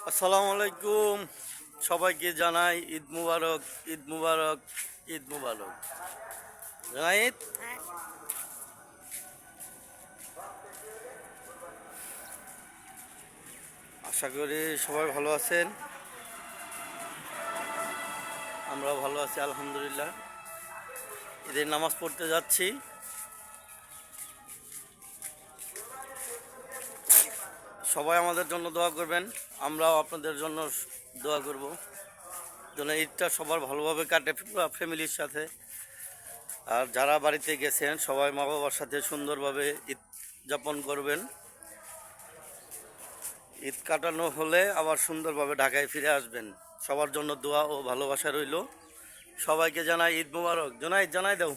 আসসালামু আলাইকুম। সবাইকে জানাই ঈদ মুবারক, ঈদ মুবারক, ঈদ মুবারক। জানাই ঈদ। আশা করি সবাই ভালো আছেন। আমরাও ভালো আছি আলহামদুলিল্লাহ। ঈদের নামাজ পড়তে যাচ্ছি। সবাই আমাদের জন্য দোয়া করবেন, আমরাও আপনাদের জন্য দোয়া করব যেন ঈদটা সবার ভালোভাবে কাটে ফ্যামিলির সাথে। আর যারা বাড়িতে গেছেন সবাই মা বাবার সাথে সুন্দরভাবে ঈদ যাপন করবেন। ঈদ কাটানো হলে আবার সুন্দরভাবে ঢাকায় ফিরে আসবেন। সবার জন্য দোয়া ও ভালোবাসা রইল। সবাইকে জানাই ঈদ মোবারক। জানাই দাও।